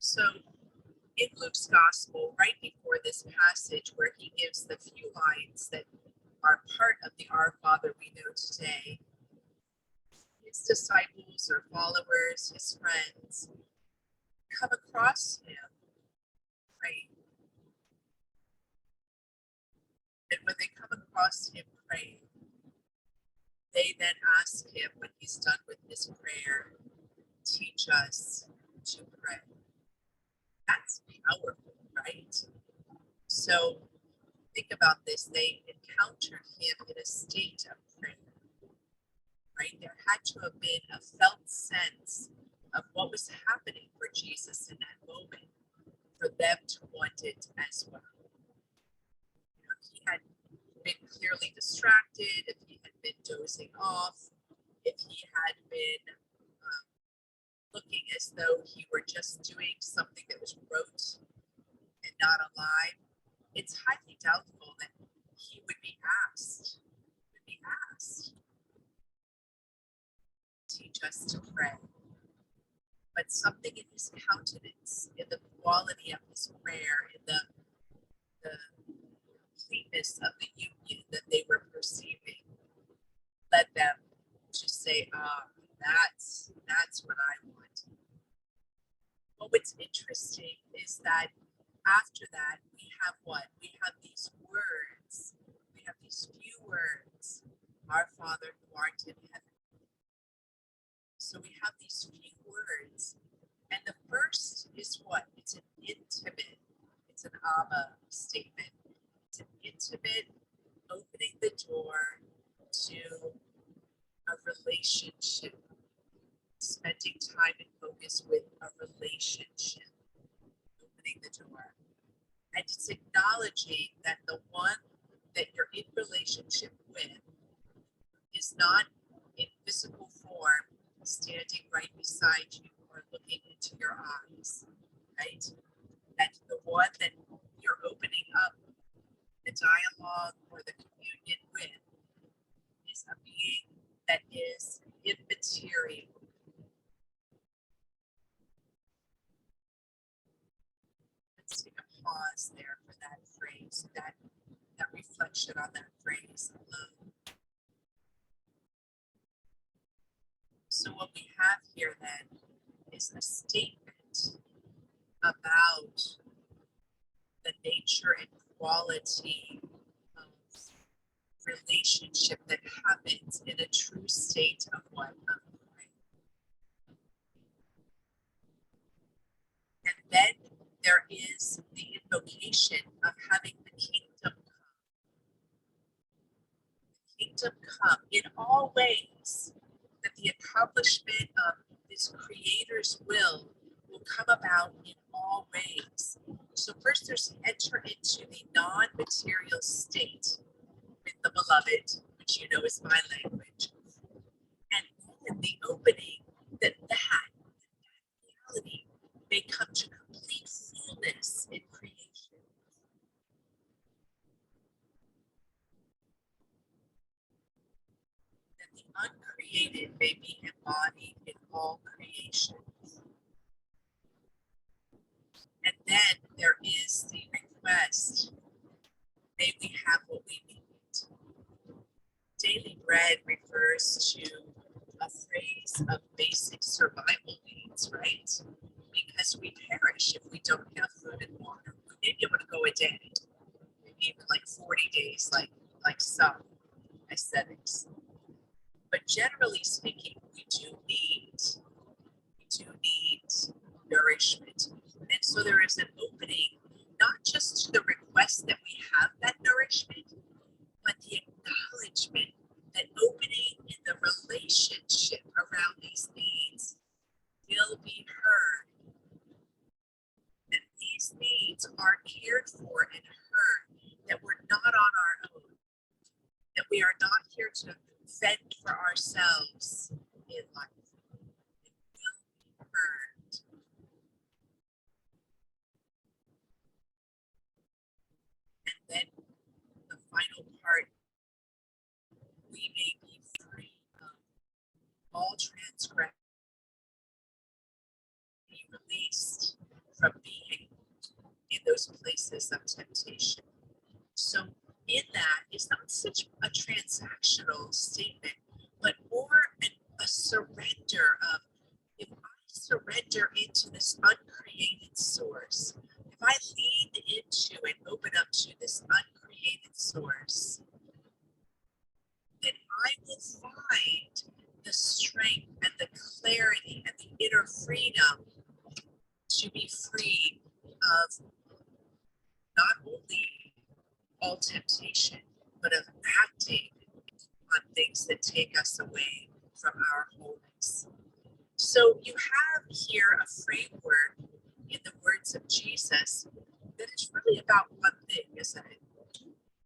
So in Luke's gospel, right before this passage where he gives the few lines that are part of the Our Father we know today, his disciples or followers, his friends, come across him praying. And when they come across him praying, they then ask him when he's done with his prayer, teach us to pray. That's powerful, right? So think about this. They encountered him in a state of prayer, right? There had to have been a felt sense of what was happening for Jesus in that moment for them to want it as well. If he had been clearly distracted, if he had been dozing off, if he had been looking as though he were just doing something that was rote and not alive, it's highly doubtful that he would be asked, teach us to pray. But something in his countenance, in the quality of his prayer, in the completeness of the union that they were perceiving, led them to say, that's what I want. Well, what's interesting is that after that, we have what? We have these words. We have these few words. Our Father who art in heaven. So we have these few words. And the first is what? It's an intimate, it's an Abba statement. It's an intimate opening the door to a relationship, spending time and focus with a relationship, opening the door. And it's acknowledging that the one that you're in relationship with is not in physical form standing right beside you or looking into your eyes, right? That the one that you're opening up the dialogue or the communion with is a being that is immaterial. Let's take a pause there for that phrase, that reflection on that phrase alone. So what we have here then is a statement about the nature and quality of relationship that happens in a true state of what? Of prayer. And then there is the invocation of having the kingdom come. The kingdom come in all ways, that the accomplishment of this Creator's will come about in all ways. So first there's enter into the non-material state with the beloved, which you know is my language. And then the opening that reality may come to complete fullness in creation. That the uncreated may be embodied in all creation. And then there is the request, may we have what we need. Daily bread refers to a phrase of basic survival needs, right? Because we perish if we don't have food and water. We may be able to go a day, maybe even like 40 days, like some ascetics. But generally speaking, we do need nourishment. And so there is an opening, not just to the request that we have that nourishment, but the acknowledgement that opening in the relationship around these needs will be heard. That these needs are cared for and heard, that we're not on our own, that we are not here to fend for ourselves in life. It will be heard. And then the final part, we may be free of all transgression, be released from those places of temptation. So in that, it's not such a transactional statement, but more a surrender of, if I surrender into this uncreated source, if I lean into and open up to this uncreated source, then I will find the strength and the clarity and the inner freedom to be free of not only all temptation, but of acting on things that take us away from our wholeness. So you have here a framework in the words of Jesus that is really about one thing, isn't it?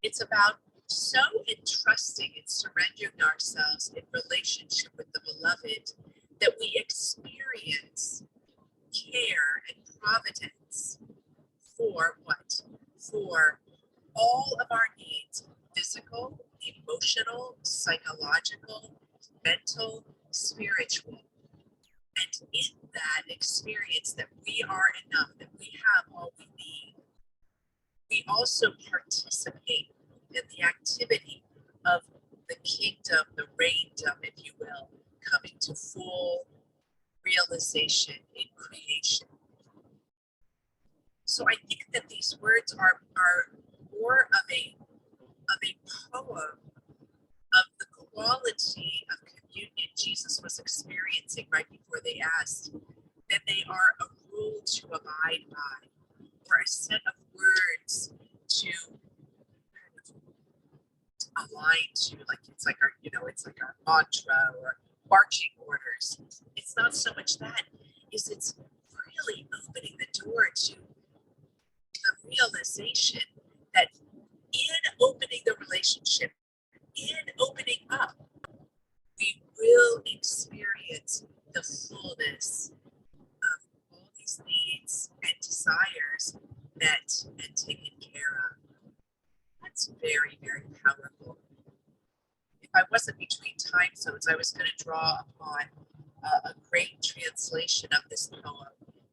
It's about so entrusting and surrendering ourselves in relationship with the beloved that we experience care and providence for what? For all of our needs, physical, emotional, psychological, mental, spiritual. And in that experience that we are enough, that we have all we need, we also participate in the activity of the kingdom, the reigndom, if you will, coming to full realization in creation. So I think that these words are more of a poem of the quality of communion Jesus was experiencing right before they asked, than they are a rule to abide by, or a set of words to align to, like it's like our, it's like our mantra or marching orders. It's not so much that, it's really opening the door to the realization that in opening the relationship, in opening up, we will experience the fullness of all these needs and desires met and taken care of. That's very, very powerful. If I wasn't between time zones, I was going to draw upon a great translation of this poem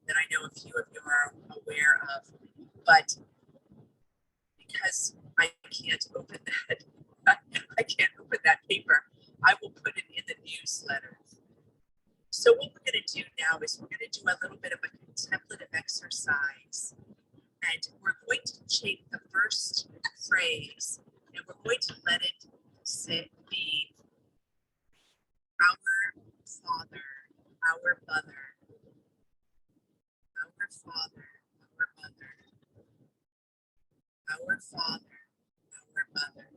that I know a few of you are aware of, but because I can't open that, I can't open that paper, I will put it in the newsletter. So what we're going to do now is we're going to do a little bit of a contemplative exercise, and we're going to take the first phrase and we're going to let it be our Father, our Mother, our Father, our Mother, our Father, our Mother.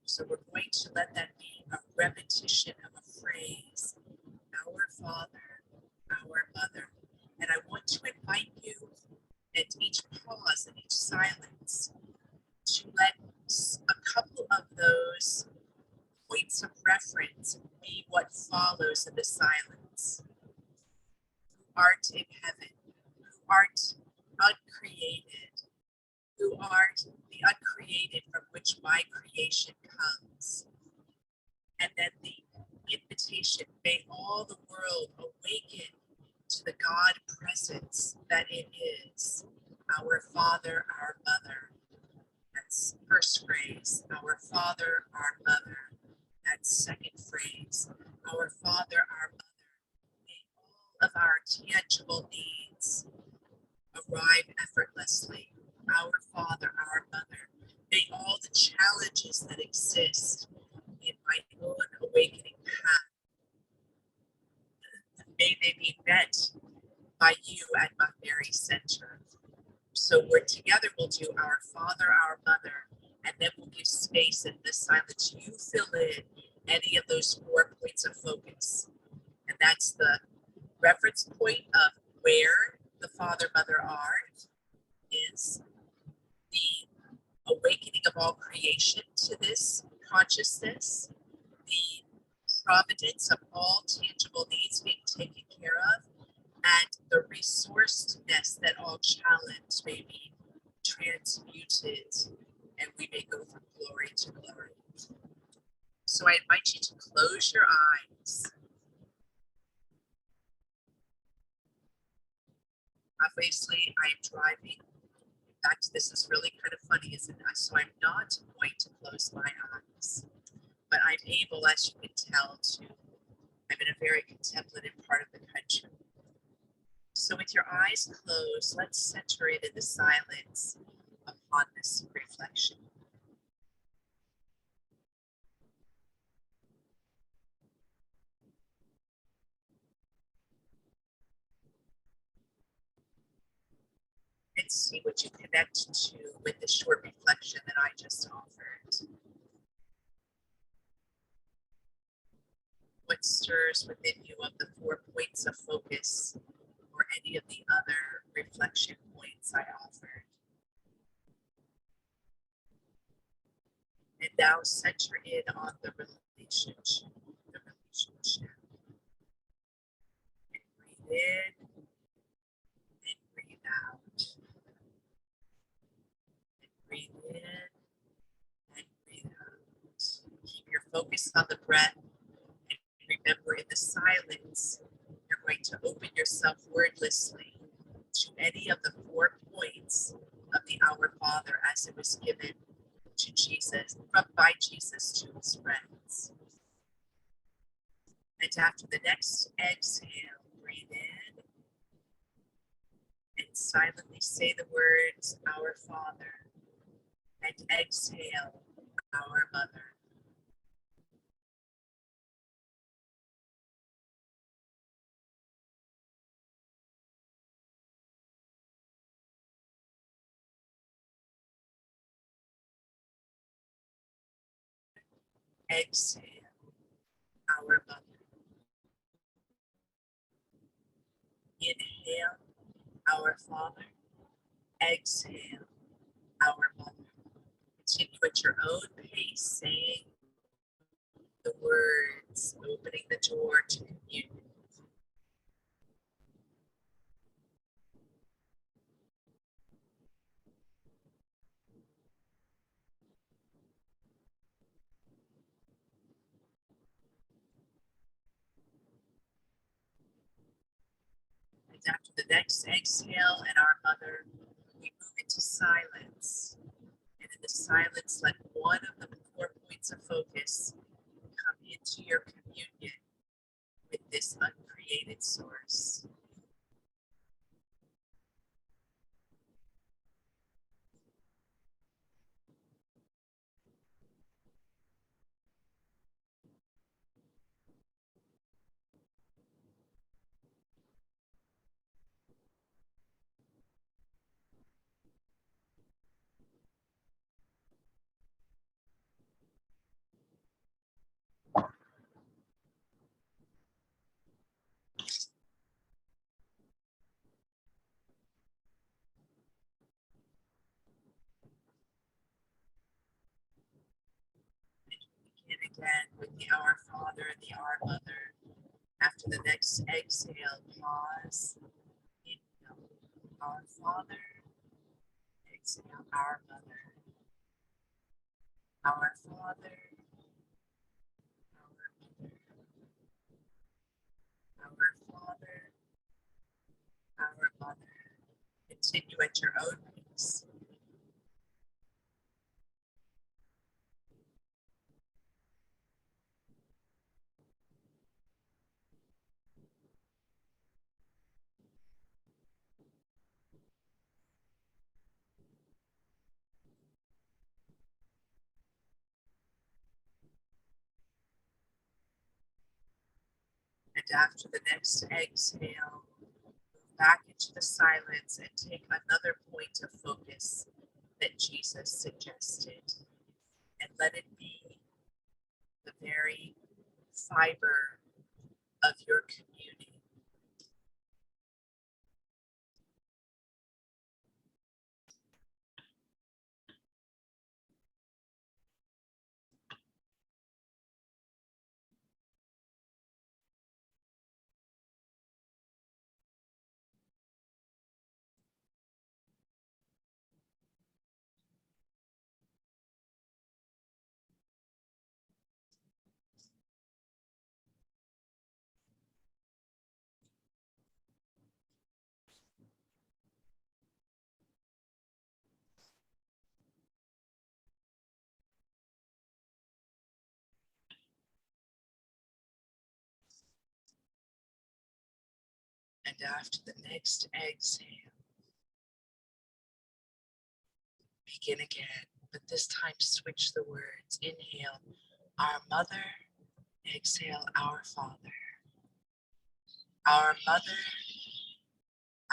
So we're going to let that be a repetition of a phrase, our Father, our Mother. And I want to invite you at each pause and each silence to let a couple of those points of reference be what follows in the silence. Who art in heaven, who art uncreated, who art the uncreated from which my creation comes. And then the invitation, may all the world awaken to the God presence that it is, our Father, our Mother. That's first phrase, our Father, our Mother. That's second phrase, our Father, our Mother. May all of our tangible needs arrive effortlessly, our Father, our Mother. May all the challenges that exist in my own awakening path, may they be met by you at my very center. So we're together, we'll do our Father, our Mother, and then we'll give space in this silence. You fill in any of those 4 points of focus. And that's the reference point of where the Father, Mother are, is the awakening of all creation to this consciousness, the providence of all tangible needs being taken care of, and the resourcefulness that all challenge may be transmuted and we may go from glory to glory. So I invite you to close your eyes. Obviously, I'm driving. In fact, this is really kind of funny, isn't it? So I'm not going to close my eyes, but I'm able, as you can tell, to. I'm in a very contemplative part of the country. So, with your eyes closed, let's center it in the silence upon this reflection. And see what you connect to with the short reflection that I just offered. What stirs within you of the 4 points of focus or any of the other reflection points I offered. And now center in on the relationship. The relationship. And breathe in and breathe out. And breathe in and breathe out. Keep your focus on the breath. And remember, in the silence, you're going to open yourself wordlessly to any of the 4 points of the Our Father as it was given to Jesus, from by Jesus to his friends. And after the next exhale, breathe in and silently say the words, Our Father, and exhale, Our Mother. Exhale, Our Mother. Inhale, Our Father. Exhale, Our Mother. Continue at your own pace, saying the words, opening the door to communion. And after the next exhale and Our Mother, we move into silence. And in the silence, let one of the 4 points of focus come into your communion with this uncreated source. Begin again with the Our Father and the Our Mother. After the next exhale, pause. Inhale, Our Father. Exhale, Our Mother. Our Father, Our Mother. Our Father, Our Mother. Continue at your own pace. And after the next exhale, move back into the silence and take another point of focus that Jesus suggested. And let it be the very fiber of your community. And after the next exhale, begin again, but this time switch the words. Inhale, our mother. Exhale, our Father. Our mother,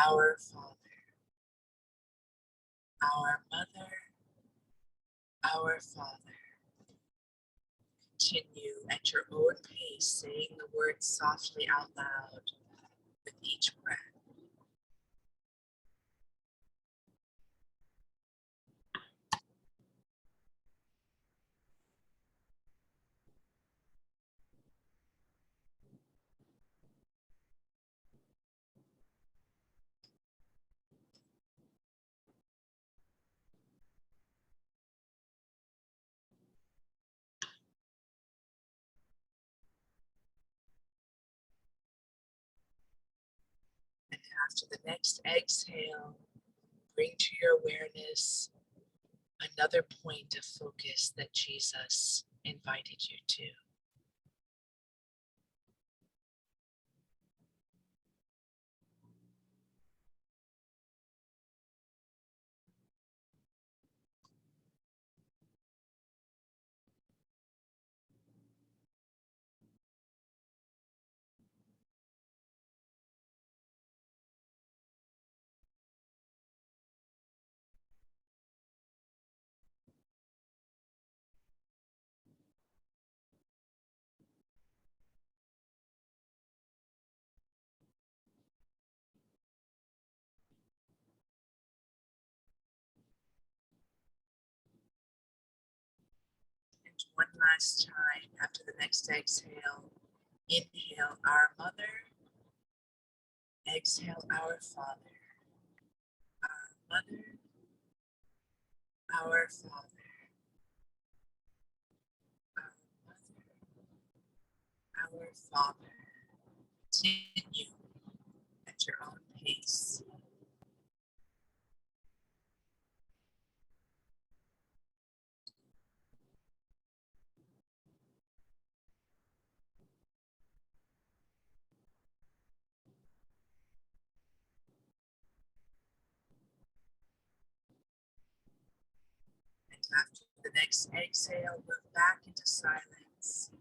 our Father. Our mother, our Father. Continue at your own pace, saying the words softly out loud with each breath. And after the next exhale, bring to your awareness another point of focus that Jesus invited you to. And one last time after the next exhale, inhale, our mother. Exhale, our Father. Our mother, our Father. Our mother, our Father. Continue at your own pace. And after the next exhale, move back into silence.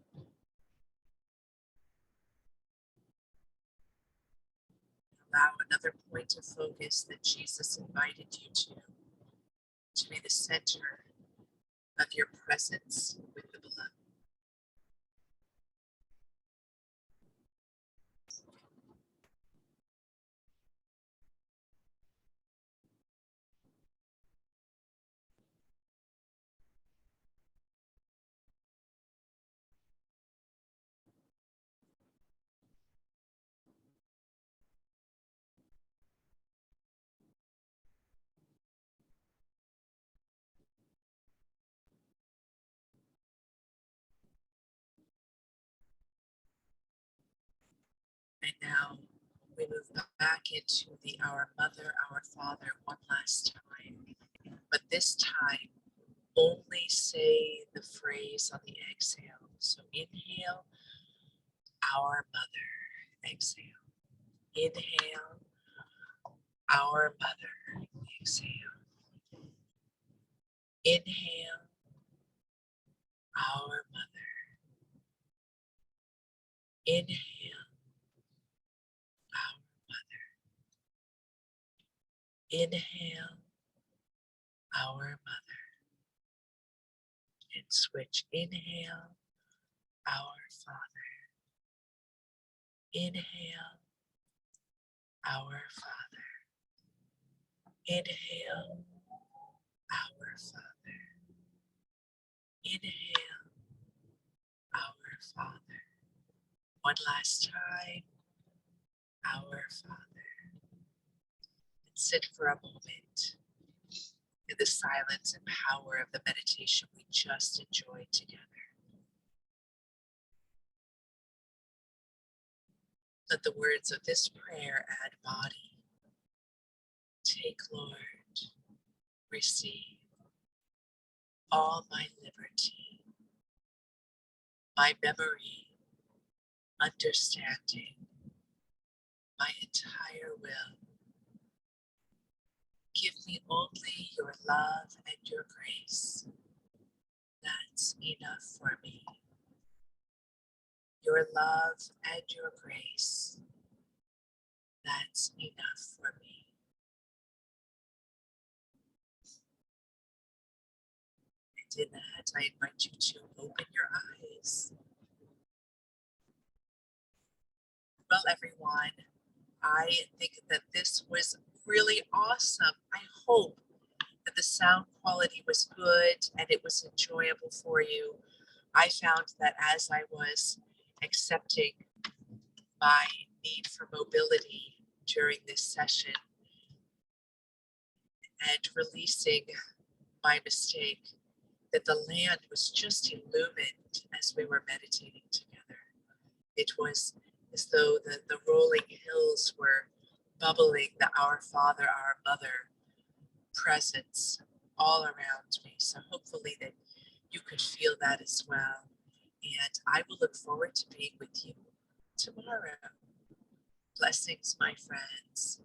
Allow another point of focus that Jesus invited you to be the center of your presence with the beloved. And now we move back into the Our Mother, Our Father one last time. But this time, only say the phrase on the exhale. So inhale, Our Mother. Exhale. Inhale, Our Mother. Exhale. Inhale, Our Mother. Inhale, Our Mother. Inhale, Our Mother. And switch. Inhale, Our Father. Inhale, Our Father. Inhale, Our Father. Inhale, Our Father. One last time, Our Father. And sit for a moment in the silence and power of the meditation we just enjoyed together. Let the words of this prayer add body. Take, Lord, receive all my liberty, my memory, understanding, my entire will. Give me only your love and your grace. That's enough for me. Your love and your grace. That's enough for me. And in that, I invite you to open your eyes. Well, everyone, I think that this was really awesome. I hope that the sound quality was good and it was enjoyable for you. I found that as I was accepting my need for mobility during this session and releasing my mistake, that the land was just illumined as we were meditating together. It was as though the rolling hills were bubbling the Our Father, Our Mother presence all around me. So hopefully that you could feel that as well. And I will look forward to being with you tomorrow. Blessings, my friends.